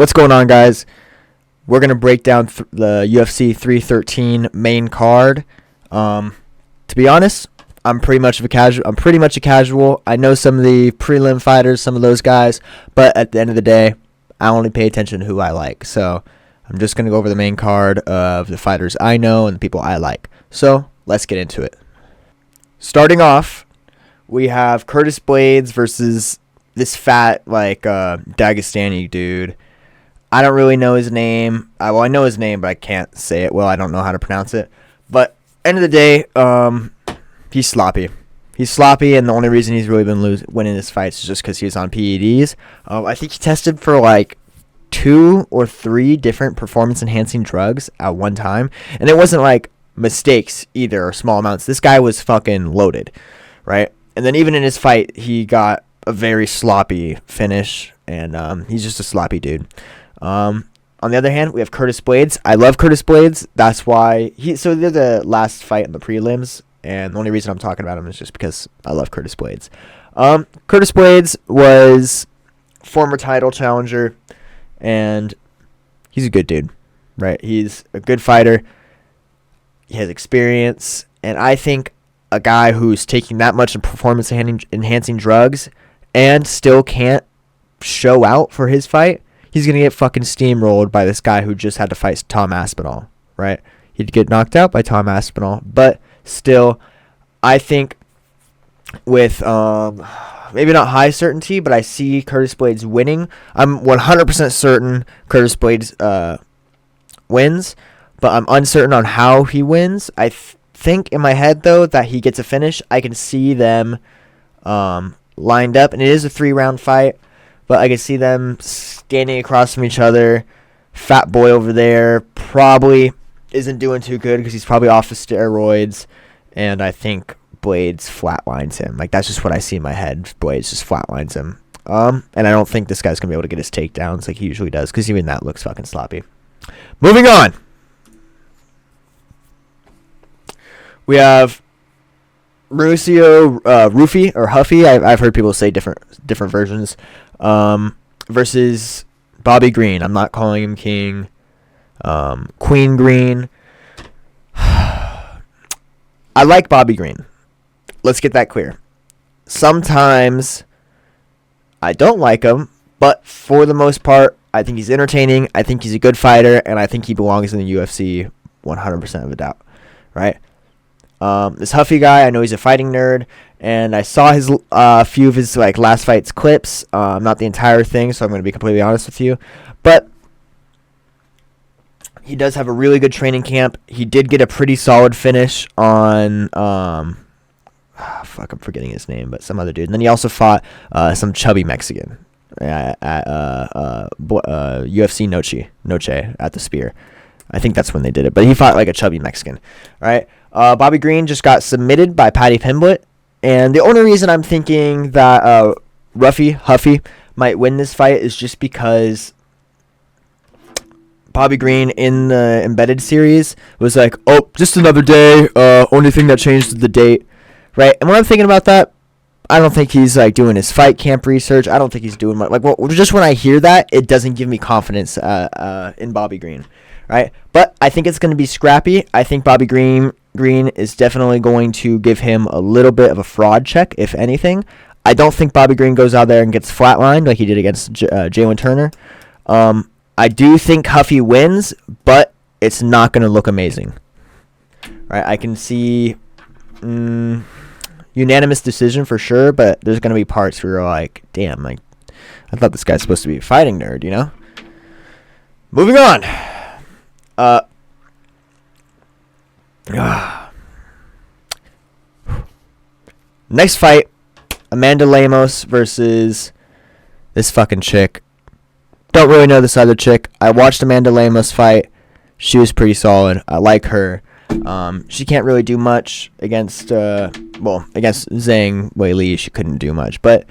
What's going on, guys? We're gonna break down the UFC 313 main card. To be honest, I'm pretty much a casual. I know some of the prelim fighters, some of those guys, but at the end of the day, I only pay attention to who I like. So I'm just gonna go over the main card of the fighters I know and the people I like. So let's get into it. Starting off, we have Curtis Blades versus this fat Dagestani dude. I don't really know his name. I know his name, but I can't say it well. I don't know how to pronounce it. But end of the day, he's sloppy. He's sloppy, and the only reason he's really been winning his fights is just because he was on PEDs. I think he tested for like 2 or 3 different performance-enhancing drugs at one time, and it wasn't like mistakes either or small amounts. This guy was fucking loaded, right? And then even in his fight, he got a very sloppy finish, and he's just a sloppy dude. On the other hand, we have Curtis Blades. I love Curtis Blades. That's why so they're the last fight in the prelims, and the only reason I'm talking about him is just because I love Curtis Blades. Curtis Blades was former title challenger, and he's a good dude, right? He's a good fighter. He has experience, and I think a guy who's taking that much performance-enhancing drugs and still can't show out for his fight, he's going to get fucking steamrolled by this guy who just had to fight Tom Aspinall, right? He'd get knocked out by Tom Aspinall, but still, I think with maybe not high certainty, but I see Curtis Blades winning. I'm 100% certain Curtis Blades wins, but I'm uncertain on how he wins. I think in my head, though, that he gets a finish. I can see them lined up, and it is a 3-round fight, but I can see them standing across from each other. Fat boy over there probably isn't doing too good because he's probably off the steroids, and I think Blades flatlines him. Like, that's just what I see in my head. Blades just flatlines him. And I don't think this guy's going to be able to get his takedowns like he usually does, because even that looks fucking sloppy. Moving on. We have Mauricio Rufy, or Huffy. I've heard people say different versions. Versus Bobby Green. I'm not calling him King. Queen Green. I like Bobby Green. Let's get that clear. Sometimes I don't like him, but for the most part, I think he's entertaining. I think he's a good fighter, and I think he belongs in the UFC 100% of a doubt. Right? This Huffy guy, I know he's a fighting nerd, and I saw his few of his last fights clips, not the entire thing, so I'm going to be completely honest with you, but he does have a really good training camp. He did get a pretty solid finish on I'm forgetting his name, but some other dude, and then he also fought some chubby Mexican at UFC Noche at the Spear. I think that's when they did it, but he fought like a chubby Mexican, right? Bobby Green just got submitted by Paddy Pimblett, and the only reason I'm thinking that Huffy might win this fight is just because Bobby Green in the Embedded series was like, oh, just another day, only thing that changed is the date, right? And when I'm thinking about that, I don't think he's doing his fight camp research. I don't think he's doing much. Just when I hear that, it doesn't give me confidence in Bobby Green, right? But I think it's going to be scrappy. I think Bobby Green is definitely going to give him a little bit of a fraud check, if anything. I don't think Bobby Green goes out there and gets flatlined like he did against Jalen Turner. I do think Huffy wins, but it's not going to look amazing, right? I can see unanimous decision for sure, but there's going to be parts where you're like, damn, I thought this guy's supposed to be a fighting nerd, you know? Moving on. Next fight, Amanda Lemos versus this fucking chick. Don't really know this other chick. I watched Amanda Lemos fight. She was pretty solid. I like her. She can't really do much against Zhang Weili. She couldn't do much, but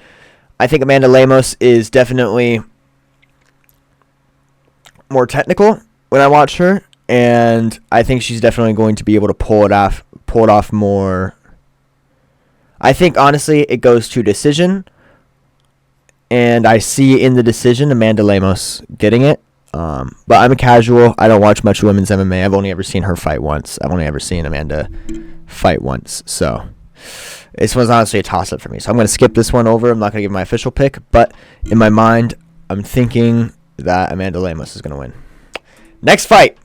I think Amanda Lemos is definitely more technical when I watch her, and I think she's definitely going to be able to pull it off more. I think honestly it goes to decision, and I see in the decision Amanda Lemos getting it. But I'm a casual. I don't watch much women's MMA. I've only ever seen her fight once. I've only ever seen Amanda fight once. So this one's honestly a toss-up for me. So I'm going to skip this one over. I'm not going to give my official pick. But in my mind, I'm thinking that Amanda Lemos is going to win. Next fight,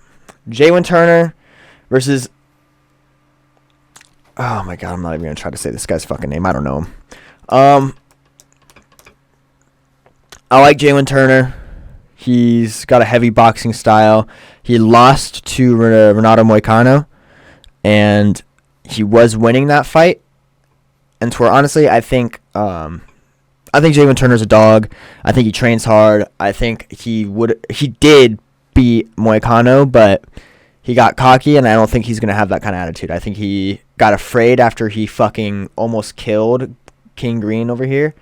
Jalen Turner versus... Oh, my God. I'm not even going to try to say this guy's fucking name. I don't know him. I like Jalen Turner. He's got a heavy boxing style. He lost to Renato Moicano, and he was winning that fight. And to where, honestly, I think Jalen Turner's a dog. I think he trains hard. I think he did beat Moicano, but he got cocky, and I don't think he's going to have that kind of attitude. I think he got afraid after he fucking almost killed King Green over here.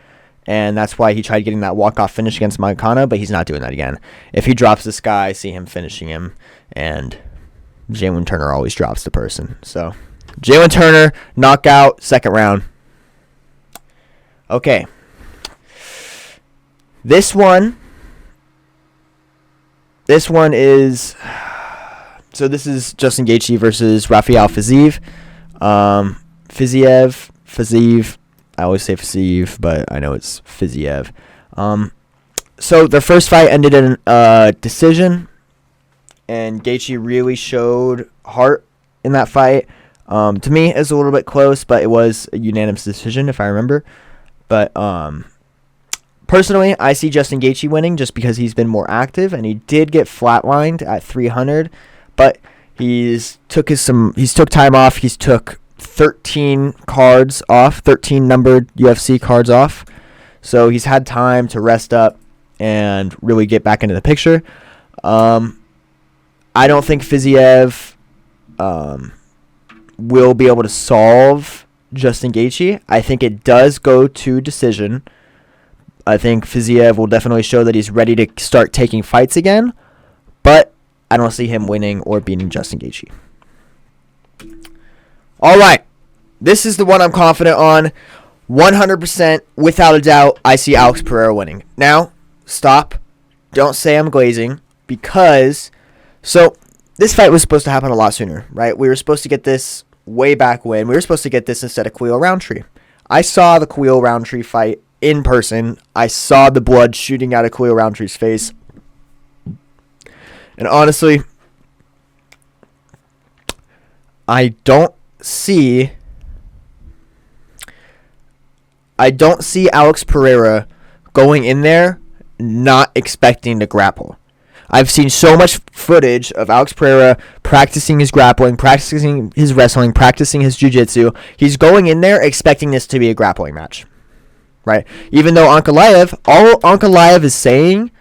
And that's why he tried getting that walk-off finish against Moicano, but he's not doing that again. If he drops this guy, I see him finishing him, and Jalen Turner always drops the person. So, Jalen Turner, knockout, second round. Okay. This one is... So this is Justin Gaethje versus Rafael Fiziev. Fiziev. I always say Fiziev, but I know it's Fiziev. So their first fight ended in a decision, and Gaethje really showed heart in that fight. To me, it was a little bit close, but it was a unanimous decision, if I remember. But personally, I see Justin Gaethje winning just because he's been more active, and he did get flatlined at 300, but he's took time off. He's took 13 cards off, 13 numbered UFC cards off. So he's had time to rest up and really get back into the picture. I don't think Fiziev will be able to solve Justin Gaethje. I think it does go to decision. I think Fiziev will definitely show that he's ready to start taking fights again, but I don't see him winning or beating Justin Gaethje. All right, this is the one I'm confident on. 100%, without a doubt, I see Alex Pereira winning. Now, stop. Don't say I'm glazing, because... So, this fight was supposed to happen a lot sooner, right? We were supposed to get this way back when. We were supposed to get this instead of Khalil Roundtree. I saw the Khalil Roundtree fight in person. I saw the blood shooting out of Khalil Roundtree's face. And honestly, I don't see Alex Pereira going in there not expecting to grapple. I've seen so much footage of Alex Pereira practicing his grappling, practicing his wrestling, practicing his jiu-jitsu. He's going in there expecting this to be a grappling match, right? Even though Ankalaev, all Ankalaev is saying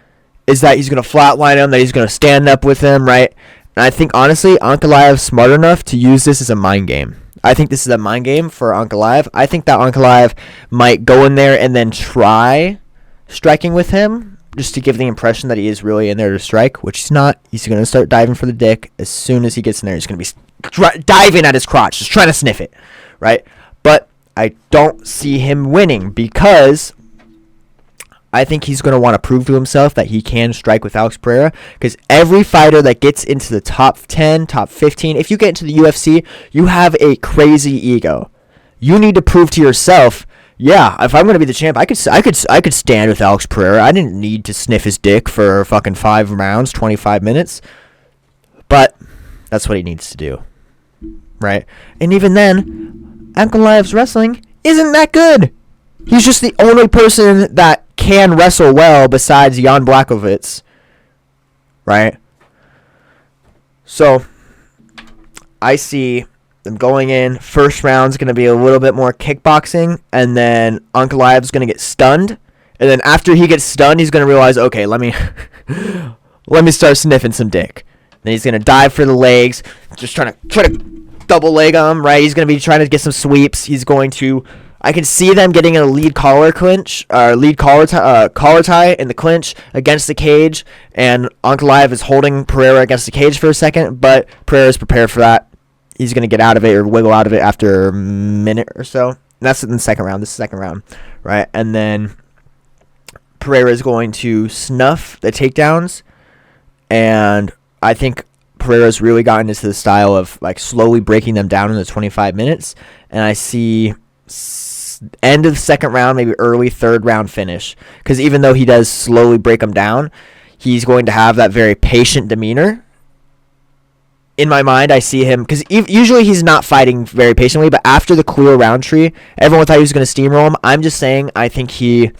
is that he's going to flatline him, that he's going to stand up with him, right? And I think, honestly, Ankalaev's smart enough to use this as a mind game. I think this is a mind game for Ankalaev. I think that Ankalaev might go in there and then try striking with him just to give the impression that he is really in there to strike, which he's not. He's going to start diving for the dick. As soon as he gets in there, he's going to be diving at his crotch, just trying to sniff it, right? But I don't see him winning because I think he's going to want to prove to himself that he can strike with Alex Pereira, because every fighter that gets into the top 10, top 15, if you get into the UFC, you have a crazy ego. You need to prove to yourself, yeah, if I'm going to be the champ, I could stand with Alex Pereira. I didn't need to sniff his dick for fucking 5 rounds, 25 minutes. But that's what he needs to do, right? And even then, Ankalaev's wrestling isn't that good. He's just the only person that can wrestle well besides Jan Blachowicz, right? So, I see them going in. First round's going to be a little bit more kickboxing, and then Ankalaev's going to get stunned. And then after he gets stunned, he's going to realize, okay, let me start sniffing some dick. Then he's going to dive for the legs, just try to double leg him, right? He's going to be trying to get some sweeps. He's going to... I can see them getting a lead collar clinch, or lead collar tie in the clinch against the cage, and Ankalaev is holding Pereira against the cage for a second, but Pereira's prepared for that. He's going to get out of it or wiggle out of it after a minute or so. And that's in the second round. This is the second round, right? And then Pereira is going to snuff the takedowns, and I think Pereira's really gotten into the style of like slowly breaking them down in the 25 minutes, and I see end of the second round, maybe early third round finish, because even though he does slowly break them down, he's going to have that very patient demeanor. In my mind, I see him, because usually he's not fighting very patiently, but after the Khalil Roundtree, everyone thought he was going to steamroll him. I'm just saying I think he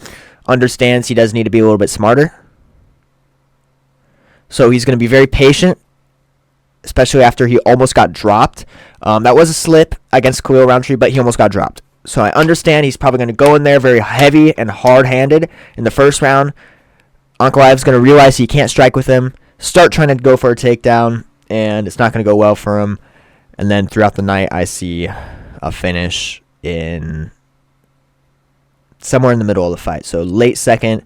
understands he does need to be a little bit smarter. So he's going to be very patient, especially after he almost got dropped. That was a slip against Khalil Roundtree, but he almost got dropped. So I understand he's probably going to go in there very heavy and hard-handed in the first round. Ankalaev's going to realize he can't strike with him, start trying to go for a takedown, and it's not going to go well for him. And then throughout the night, I see a finish in somewhere in the middle of the fight. So late second,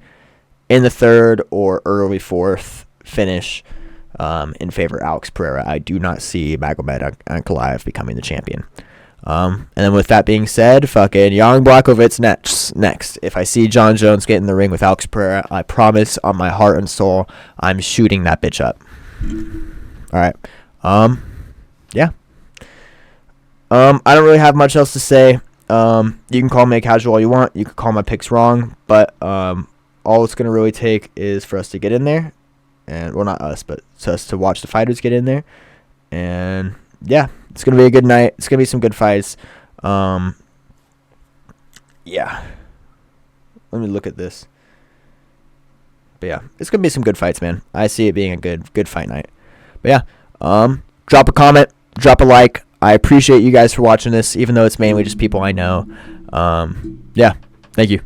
in the third, or early fourth finish in favor of Alex Pereira. I do not see Magomed Ankalaev becoming the champion. And then with that being said, fucking Jan Blachowicz next. If I see John Jones get in the ring with Alex Pereira, I promise on my heart and soul, I'm shooting that bitch up. All right. Yeah. I don't really have much else to say. You can call me a casual all you want. You can call my picks wrong, but all it's gonna really take is for us to get in there, and well, not us, but us to watch the fighters get in there, and yeah, it's gonna be a good night. It's gonna be some good fights. Yeah. Let me look at this. But yeah, it's gonna be some good fights, man. I see it being a good fight night. But yeah, drop a comment, drop a like. I appreciate you guys for watching this, even though it's mainly just people I know. Yeah, thank you.